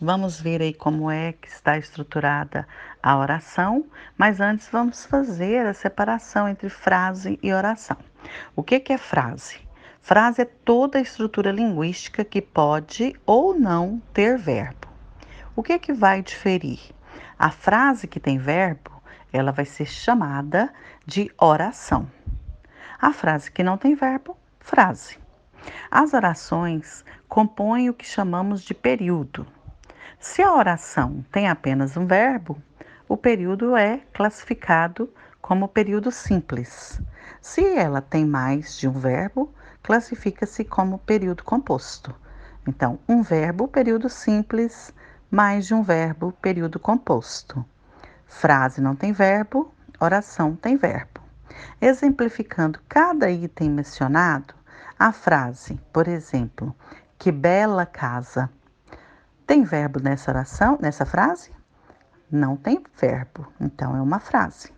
Vamos ver aí como é que está estruturada a oração, mas antes vamos fazer a separação entre frase e oração. O que é frase? Frase é toda a estrutura linguística que pode ou não ter verbo. O que vai diferir? A frase que tem verbo, ela vai ser chamada de oração. A frase que não tem verbo, frase. As orações compõem o que chamamos de período. Se a oração tem apenas um verbo, o período é classificado como período simples. Se ela tem mais de um verbo, classifica-se como período composto. Então, um verbo, período simples, mais de um verbo, período composto. Frase não tem verbo, oração tem verbo. Exemplificando cada item mencionado, a frase, por exemplo, que bela casa. Tem verbo nessa oração, nessa frase? Não tem verbo, então é uma frase.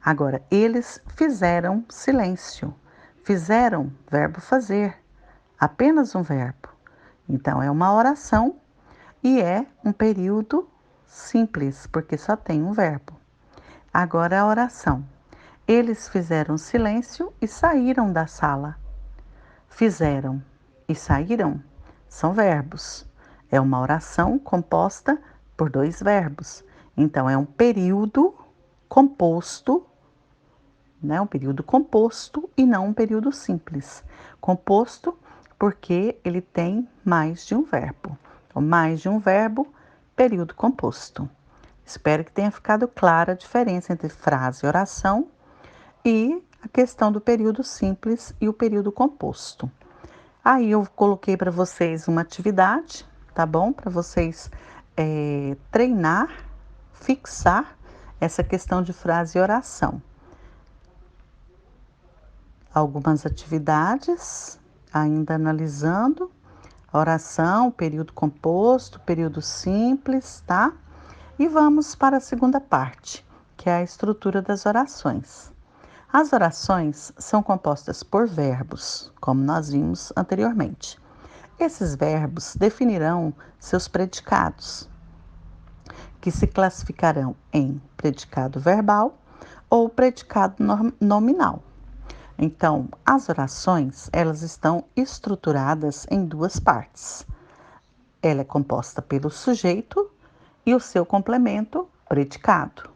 Agora, eles fizeram silêncio. Fizeram, verbo fazer, apenas um verbo. Então, é uma oração e é um período simples, porque só tem um verbo. Agora, a oração. Eles fizeram silêncio e saíram da sala. Fizeram e saíram são verbos. É uma oração composta por dois verbos. Então, é um período composto, né? Um período composto e não um período simples. Composto porque ele tem mais de um verbo. Então, mais de um verbo, período composto. Espero que tenha ficado clara a diferença entre frase e oração e a questão do período simples e o período composto. Aí eu coloquei para vocês uma atividade, tá bom? Para vocês treinar, fixar essa questão de frase e oração. Algumas atividades, ainda analisando a oração, período composto, período simples, tá? E vamos para a segunda parte, que é a estrutura das orações. As orações são compostas por verbos, como nós vimos anteriormente. Esses verbos definirão seus predicados, que se classificarão em predicado verbal ou predicado nominal. Então, as orações, elas estão estruturadas em duas partes. Ela é composta pelo sujeito e o seu complemento, predicado.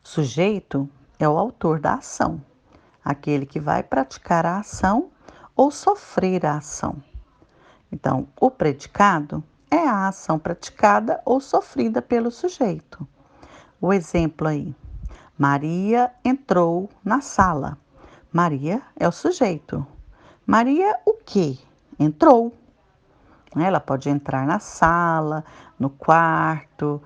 Sujeito é o autor da ação, aquele que vai praticar a ação ou sofrer a ação. Então, o predicado é a ação praticada ou sofrida pelo sujeito. O exemplo aí: Maria entrou na sala. Maria é o sujeito. Maria o quê? Entrou. Ela pode entrar na sala, no quarto,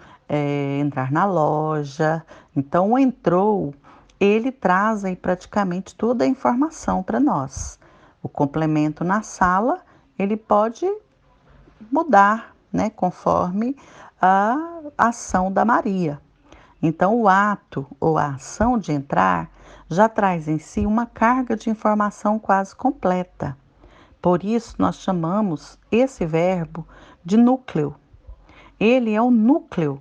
entrar na loja. Então, o entrou, ele traz aí praticamente toda a informação para nós. O complemento na sala, ele pode mudar, né, conforme a ação da Maria. Então, o ato ou a ação de entrar já traz em si uma carga de informação quase completa. Por isso, nós chamamos esse verbo de núcleo. Ele é o núcleo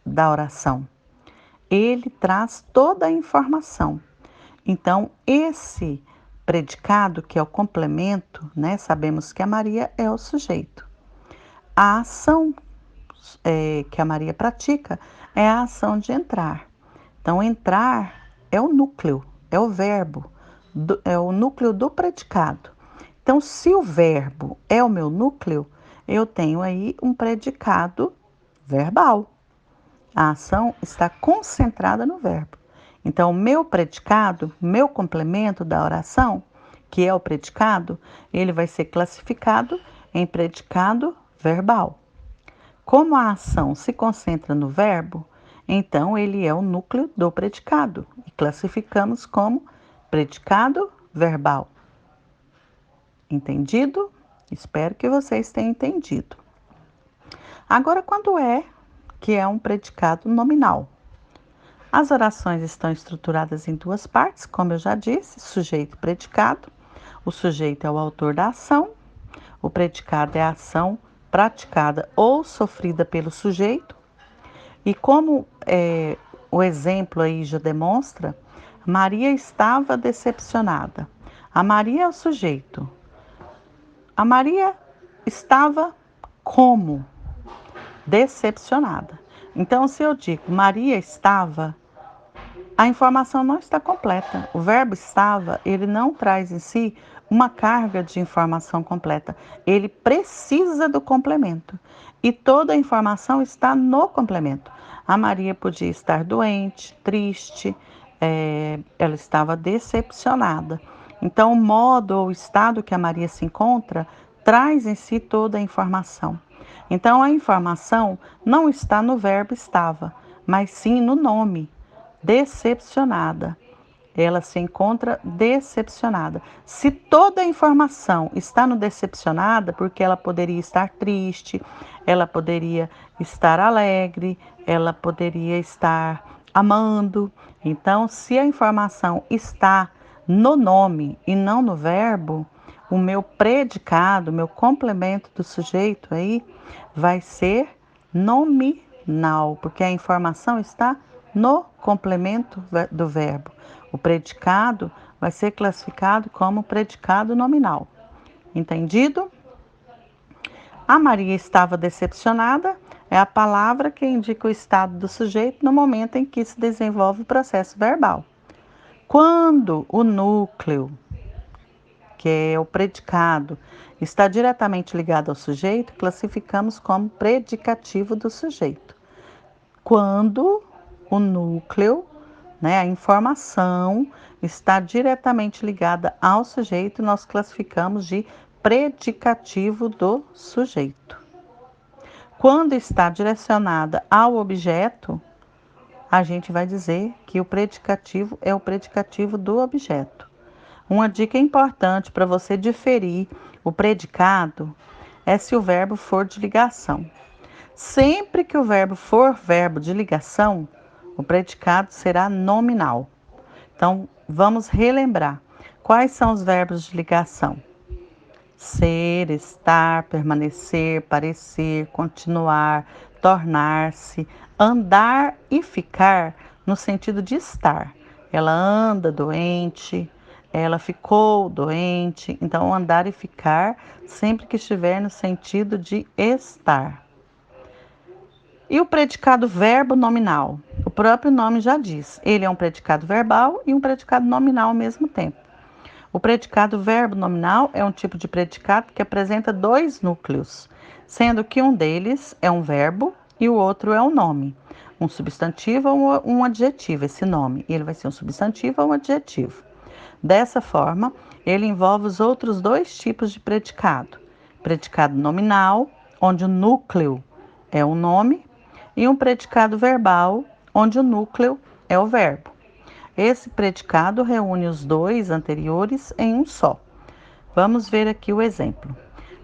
da oração. Ele traz toda a informação. Então, esse predicado, que é o complemento, né? Sabemos que a Maria é o sujeito. A ação que a Maria pratica é a ação de entrar. Então, entrar é o núcleo, é o verbo, é o núcleo do predicado. Então, se o verbo é o meu núcleo, eu tenho aí um predicado verbal. A ação está concentrada no verbo. Então, o meu predicado, meu complemento da oração, que é o predicado, ele vai ser classificado em predicado verbal. Como a ação se concentra no verbo, então ele é o núcleo do predicado e classificamos como predicado verbal. Entendido? Espero que vocês tenham entendido. Agora, quando é que é um predicado nominal? As orações estão estruturadas em duas partes, como eu já disse, sujeito e predicado. O sujeito é o autor da ação, o predicado é a ação praticada ou sofrida pelo sujeito. E como o exemplo aí já demonstra, Maria estava decepcionada. A Maria é o sujeito. A Maria estava como? Decepcionada. Então, se eu digo Maria estava, a informação não está completa. O verbo estava, ele não traz em si uma carga de informação completa. Ele precisa do complemento. E toda a informação está no complemento. A Maria podia estar doente, triste, ela estava decepcionada. Então, o modo ou o estado que a Maria se encontra traz em si toda a informação. Então, a informação não está no verbo estava, mas sim no nome. Decepcionada. Ela se encontra decepcionada. Se toda a informação está no decepcionada, porque ela poderia estar triste, ela poderia estar alegre, ela poderia estar amando. Então, se a informação está no nome e não no verbo, o meu predicado, o meu complemento do sujeito aí vai ser nominal, porque a informação está no complemento do verbo. O predicado vai ser classificado como predicado nominal. Entendido? A Maria estava decepcionada é a palavra que indica o estado do sujeito no momento em que se desenvolve o processo verbal. Quando o núcleo, que é o predicado, está diretamente ligado ao sujeito, classificamos como predicativo do sujeito. Quando o núcleo, a informação, está diretamente ligada ao sujeito, nós classificamos de predicativo do sujeito. Quando está direcionada ao objeto, a gente vai dizer que o predicativo é o predicativo do objeto. Uma dica importante para você diferir o predicado é se o verbo for de ligação. Sempre que o verbo for verbo de ligação, o predicado será nominal. Então, vamos relembrar. Quais são os verbos de ligação? Ser, estar, permanecer, parecer, continuar, tornar-se, andar e ficar no sentido de estar. Ela anda doente, ela ficou doente. Então, andar e ficar sempre que estiver no sentido de estar. E o predicado verbo nominal? O próprio nome já diz. Ele é um predicado verbal e um predicado nominal ao mesmo tempo. O predicado verbo nominal é um tipo de predicado que apresenta dois núcleos, sendo que um deles é um verbo e o outro é um nome. Um substantivo ou um adjetivo, esse nome. Ele vai ser um substantivo ou um adjetivo. Dessa forma, ele envolve os outros dois tipos de predicado. Predicado nominal, onde o núcleo é o nome, e um predicado verbal, onde o núcleo é o verbo. Esse predicado reúne os dois anteriores em um só. Vamos ver aqui o exemplo.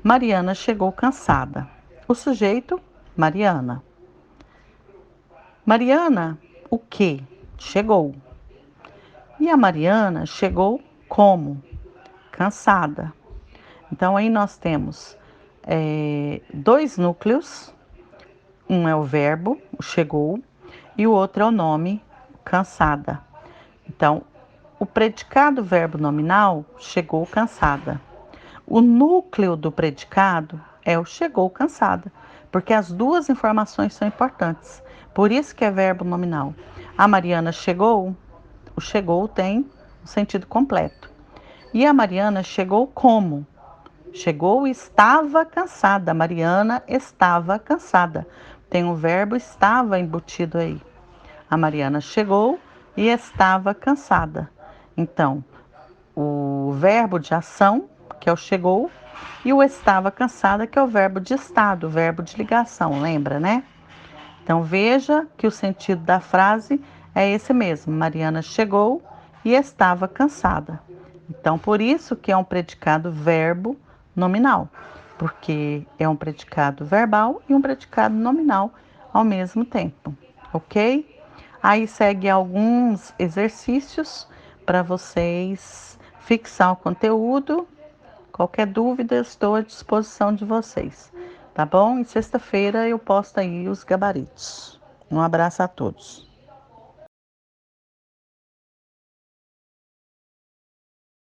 Mariana chegou cansada. O sujeito, Mariana. Mariana, o quê? Chegou. E a Mariana chegou como? Cansada. Então, aí nós temos dois núcleos. Um é o verbo, o chegou, e o outro é o nome, cansada. Então, o predicado verbo nominal, chegou cansada. O núcleo do predicado é o chegou cansada, porque as duas informações são importantes. Por isso que é verbo nominal. A Mariana chegou, o chegou tem um sentido completo. E a Mariana chegou como? Chegou e estava cansada. A Mariana estava cansada. Tem o verbo estava embutido aí. A Mariana chegou e estava cansada. Então, o verbo de ação, que é o chegou, e o estava cansada, que é o verbo de estado, o verbo de ligação, lembra, né? Então, veja que o sentido da frase é esse mesmo. Mariana chegou e estava cansada. Então, por isso que é um predicado verbo nominal, porque é um predicado verbal e um predicado nominal ao mesmo tempo, ok? Aí segue alguns exercícios para vocês fixar o conteúdo. Qualquer dúvida, estou à disposição de vocês. tá bom? E sexta-feira eu posto aí os gabaritos. Um abraço a todos.